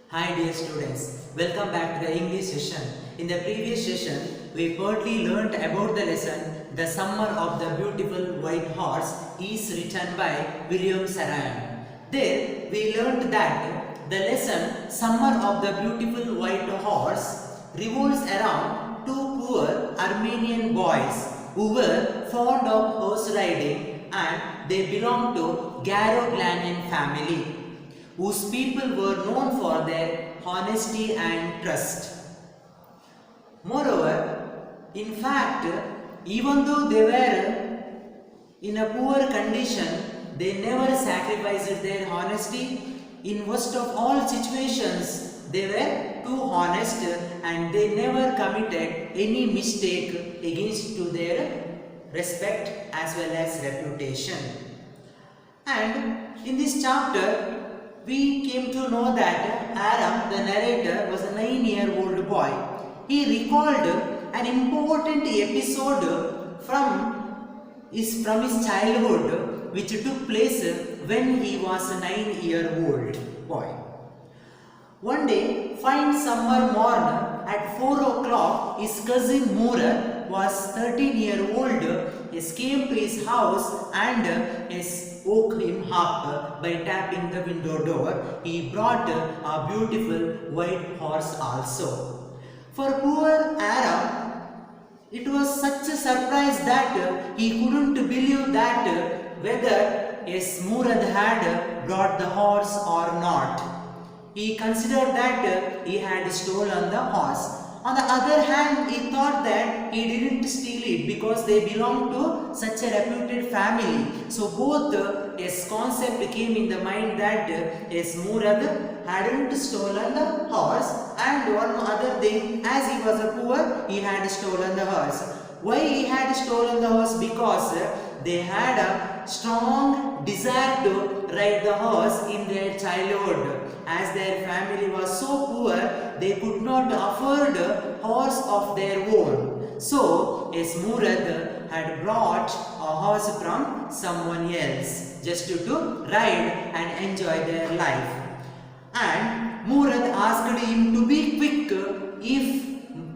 Hi dear students, welcome back to the English session. In the previous session, we partly learnt about the lesson The Summer of the Beautiful White Horse is written by William Saran. There, we learnt that the lesson Summer of the Beautiful White Horse revolves around two poor Armenian boys who were fond of horse riding and they belonged to Garoglanian family whose people were known for their honesty and trust. Moreover, in fact, even though they were in a poor condition, they never sacrificed their honesty. In worst of all situations, they were too honest and they never committed any mistake against to their respect as well as reputation. And in this chapter, we came to know that Aram, the narrator, was a 9-year-old boy. He recalled an important episode from his childhood which took place when he was a 9-year-old boy. One day, fine summer morn at 4 o'clock, his cousin Murad was 13-year-old, came to his house and woke him up by tapping the window door. He brought a beautiful white horse also. For poor Aram, it was such a surprise that he couldn't believe that whether Murad had brought the horse or not. He considered that he had stolen the horse. On the other hand, he thought that he didn't steal it because they belonged to such a reputed family. So both concept came in the mind that Murad hadn't stolen the horse, and one other thing, as he was a poor, he had stolen the horse. Why he had stolen the horse? Because they had a strong desire to ride the horse in their childhood. As their family was so poor, they could not afford a horse of their own. So, Murad had brought a horse from someone else just to ride and enjoy their life. And Murad asked him to be quick if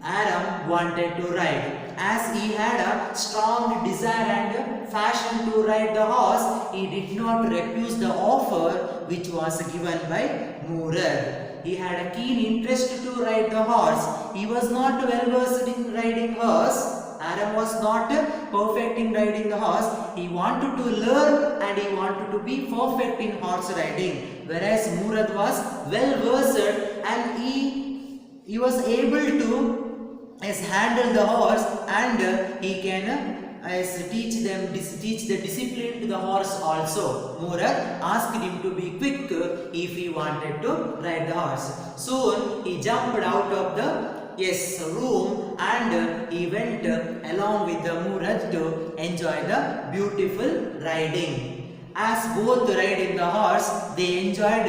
Aram wanted to ride. As he had a strong desire and passion to ride the horse, he did not refuse the offer which was given by Murad. He had a keen interest to ride the horse. He was not well versed in riding horse. Aram was not perfect in riding the horse. He wanted to learn and he wanted to be perfect in horse riding. Whereas Murad was well versed and he was able to handle the horse and he can teach the discipline to the horse also. Murad asked him to be quick if he wanted to ride the horse. Soon he jumped out of the room and he went along with the Murad to enjoy the beautiful riding. As both riding the horse, they enjoyed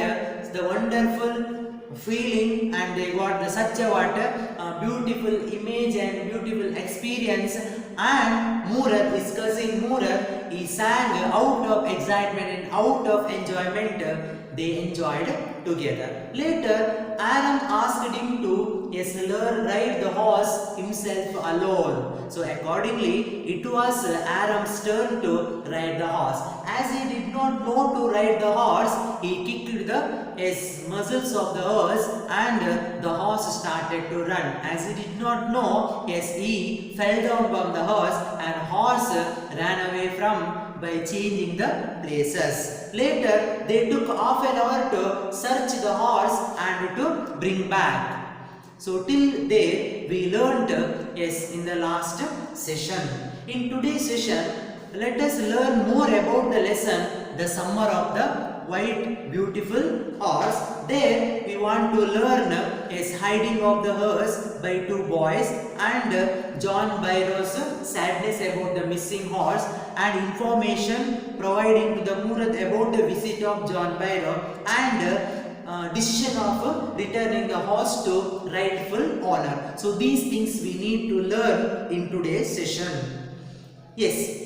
the wonderful feeling and they got such a beautiful image and beautiful experience. And Murad, his cousin Murad, he sang out of excitement and out of enjoyment. They enjoyed together. Later, Aram asked him to ride the horse himself alone. So accordingly, it was Aram's turn to ride the horse. As he did not know to ride the horse, he kicked the muscles of the horse and the horse started to run. As he did not know, he fell down from the horse and horse ran away from by changing the places. Later, they took half an hour to search the horse and to bring back. So till there we learnt in the last session. In today's session, let us learn more about the lesson The Summer of the White Beautiful Horse. There we want to learn Hiding of the Horse by two boys and John Byro's sadness about the missing horse and information providing to the Murad about the visit of John Byro and decision of returning the horse to rightful owner. So these things we need to learn in today's session. Yes.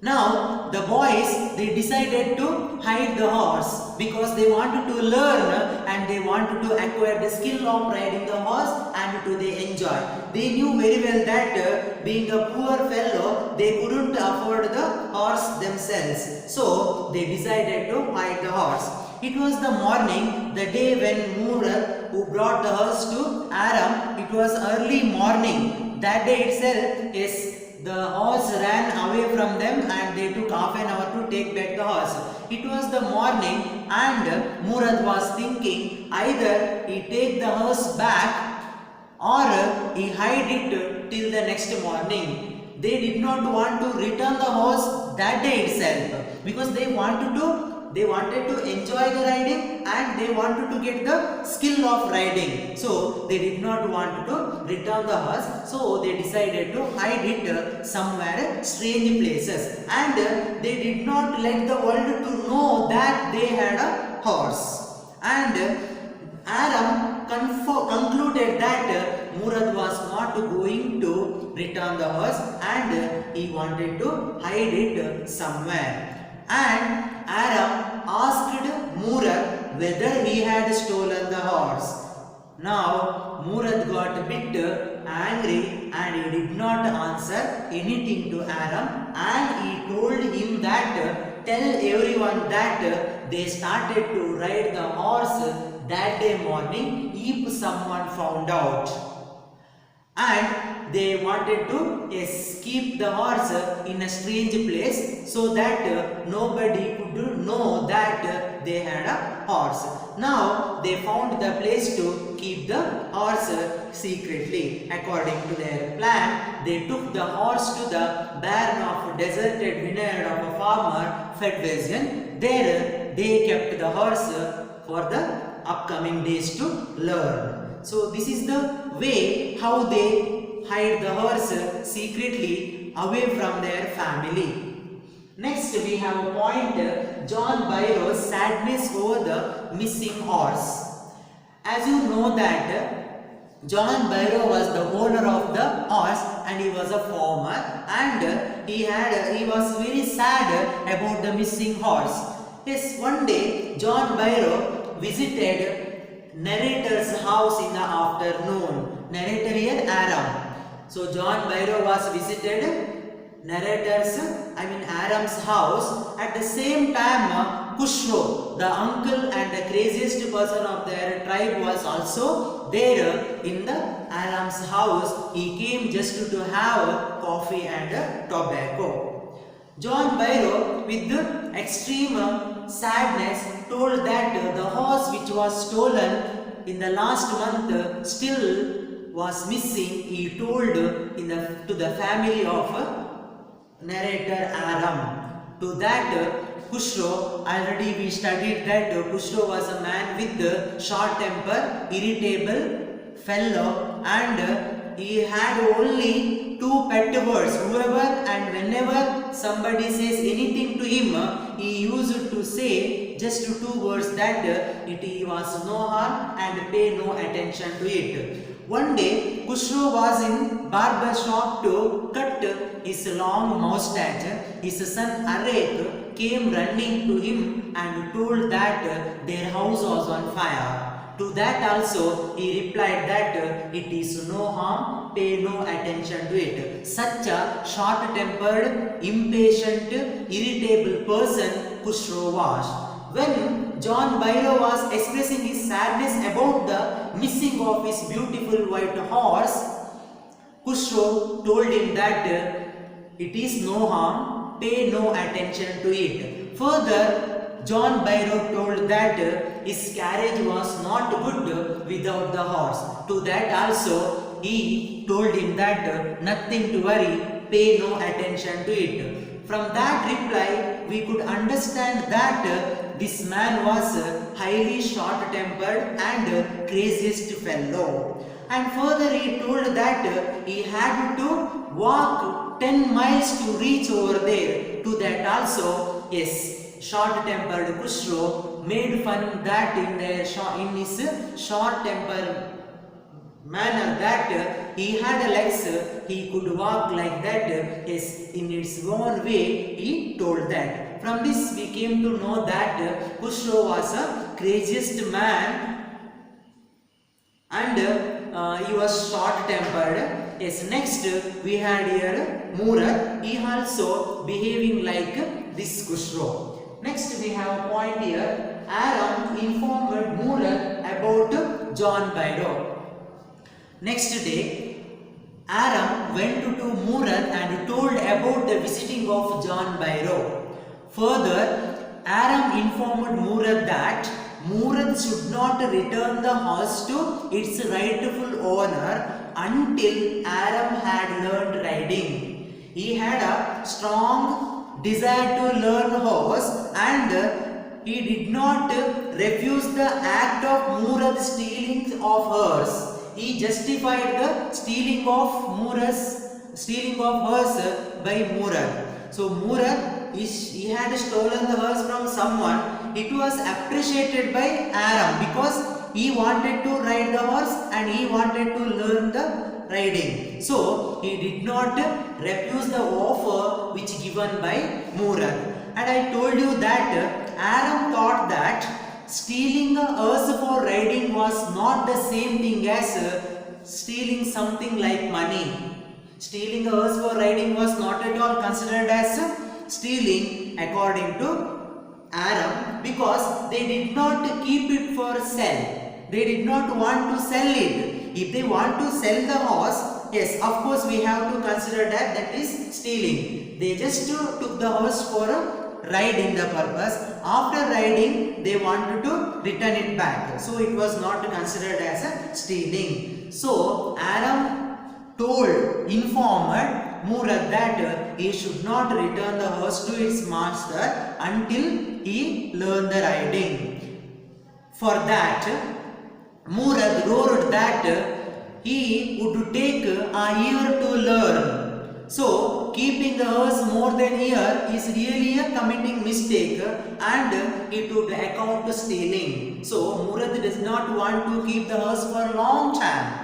Now the boys, they decided to hide the horse because they wanted to learn and they wanted to acquire the skill of riding the horse and to they enjoy. They knew very well that being a poor fellow, they couldn't afford the horse themselves. So they decided to hide the horse. It was the morning, the day when Murad, who brought the horse to Aram, it was early morning. That day itself, yes, the horse ran away from them and they took half an hour to take back the horse. It was the morning and Murad was thinking either he take the horse back or he hide it till the next morning. They did not want to return the horse that day itself because they wanted to enjoy the riding and they wanted to get the skill of riding. So they did not want to return the horse. So they decided to hide it somewhere strange places. And they did not let the world to know that they had a horse. And Aram concluded that Murad was not going to return the horse and he wanted to hide it somewhere. And Aram asked Murad whether he had stolen the horse. Now Murad got a bit angry and he did not answer anything to Aram and he told him that tell everyone that they started to ride the horse that day morning if someone found out. And they wanted to keep the horse in a strange place so that nobody could know that they had a horse. Now they found the place to keep the horse secretly. According to their plan, they took the horse to the barn of deserted vineyard of a farmer, Fedvesian. There they kept the horse for the upcoming days to learn. So this is the way how they hide the horse secretly away from their family. Next we have a point, John Byro's sadness over the missing horse. As you know that John Byro was the owner of the horse and he was a farmer and he was very sad about the missing horse. Yes, one day John Byro visited narrator's house in the afternoon. Narrator here Aram. So John Byro was visited Aram's house. At the same time Kushro, the uncle and the craziest person of their tribe, was also there in the Aram's house. He came just to have coffee and tobacco. John Byro, with the extreme sadness, told that the horse which was stolen in the last month still was missing. He told to the family of narrator Aram. To that Kushro, already we studied that Kushro was a man with short temper, irritable fellow, and he had only two pet words. Whoever and whenever somebody says anything to him, he used to say just two words, that it was no harm and pay no attention to it. One day, Kushro was in barber shop to cut his long moustache. His son Arek came running to him and told that their house was on fire. To that also he replied that it is no harm, pay no attention to it. Such a short-tempered, impatient, irritable person Kushro was. When John Byro was expressing his sadness about the missing of his beautiful white horse, Kushro told him that it is no harm, pay no attention to it. Further, John Byro told that his carriage was not good without the horse. To that also he told him that nothing to worry, pay no attention to it. From that reply, we could understand that this man was highly short-tempered and craziest fellow. And further he told that he had to walk 10 miles to reach over there. To that also, yes, short-tempered Kushro made fun that in his short temper manner that he had legs, he could walk like that. Yes, in its own way, he told that. From this we came to know that Kushro was a craziest man, and he was short tempered. Yes, next we had here Murad. He also behaving like this Kushro. Next we have a point here. Aram informed Murad about John Byro. Next day, Aram went to Murad and told about the visiting of John Byro. Further, Aram informed Murad that Murad should not return the horse to its rightful owner until Aram had learned riding. He had a strong desire to learn horse, and he did not refuse the act of Murad stealing of hers. He justified the stealing of hers by Murad. So Murad, he had stolen the horse from someone. It was appreciated by Aram because he wanted to ride the horse and he wanted to learn the riding. So he did not refuse the offer which given by Murad. And I told you that Aram thought that stealing a horse for riding was not the same thing as stealing something like money. Stealing a horse for riding was not at all considered as stealing according to Aram, because they did not keep it for sale. They did not want to sell it. If they want to sell the horse, yes, of course we have to consider that is stealing. They just took the horse for a ride in the purpose. After riding, they wanted to return it back. So it was not considered as a stealing. So Aram informed Murad that he should not return the horse to its master until he learned the riding. For that, Murad roared that he would take a year to learn. So keeping the horse more than a year is really a committing mistake, and it would account to stealing. So Murad does not want to keep the horse for a long time.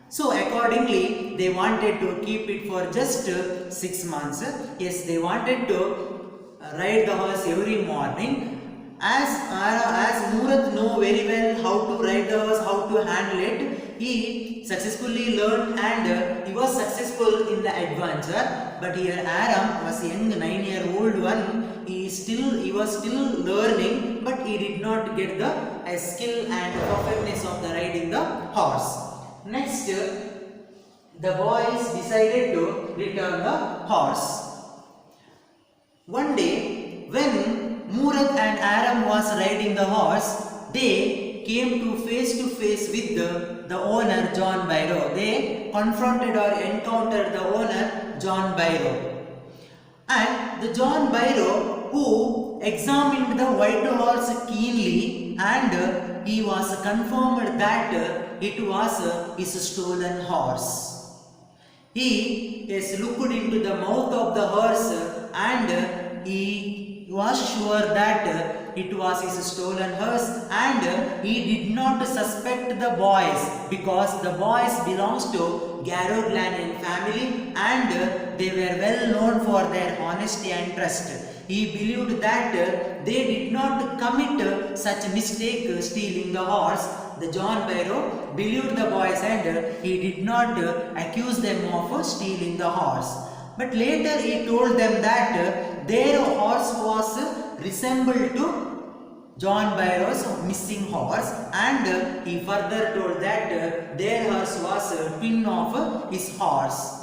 So accordingly, they wanted to keep it for just 6 months. Yes, they wanted to ride the horse every morning. As Murad know very well how to ride the horse, how to handle it, he successfully learned and he was successful in the adventure. But here Aram was young, 9-year-old one. He was still learning, but he did not get the skill and perfectness of the riding the horse. Next, the boys decided to return the horse. One day, when Murad and Aram was riding the horse, they came to face with the owner John Byro. They confronted or encountered the owner John Byro. And the John Byro, who examined the white horse keenly, and he was confirmed that it was his stolen horse. He looked into the mouth of the horse and he was sure that it was his stolen horse, and he did not suspect the boys because the boys belongs to Garoglanin family and they were well known for their honesty and trust. He believed that they did not commit such mistake stealing the horse. The John Byro believed the boys and he did not accuse them of stealing the horse. But later he told them that their horse was resembled to John Byro's missing horse, and he further told that their horse was a twin of his horse.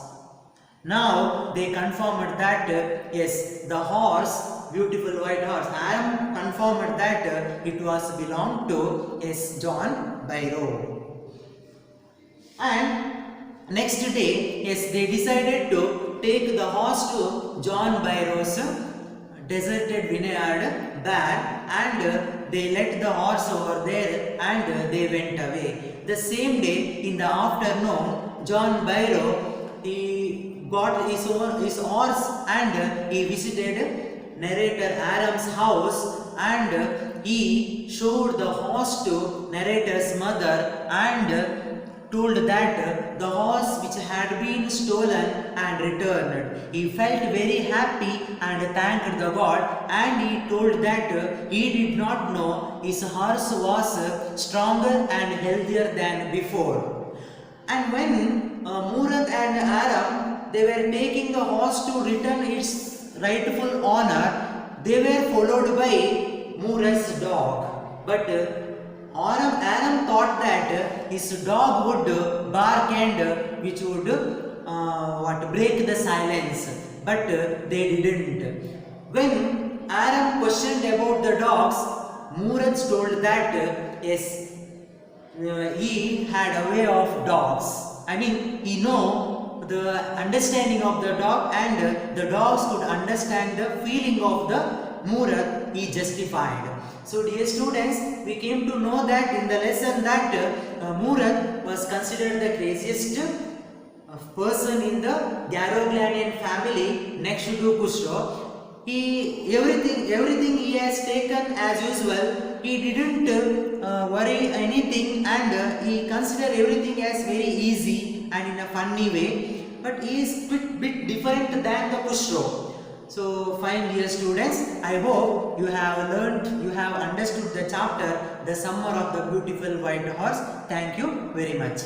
Now they confirmed that yes, the horse, beautiful white horse, Aram confirmed that it was belonged to John Byro. And next day, yes, they decided to take the horse to John Byro's deserted vineyard barn, and they let the horse over there and they went away. The same day in the afternoon, John Byro, he got his horse and he visited narrator Aram's house, and he showed the horse to narrator's mother and told that the horse which had been stolen and returned. He felt very happy and thanked the God, and he told that he did not know his horse was stronger and healthier than before. And when Murad and Aram, they were taking the horse to return its rightful owner, they were followed by Murad's dog. But Aram thought that his dog would bark and which would break the silence, but they didn't. When Aram questioned about the dogs, Murad told that yes, he had a way of dogs. I mean, he know the understanding of the dog, and the dogs could understand the feeling of the Murad. He justified. So dear students, we came to know that in the lesson that Murad was considered the craziest person in the Garoglanian family next to Kushro. Everything he has taken as usual. He didn't worry anything, and he considered everything as very easy and in a funny way. But he is bit different than the Kushro. So fine dear students, I hope you have learned, you have understood the chapter, The Summer of the Beautiful White Horse. Thank you very much.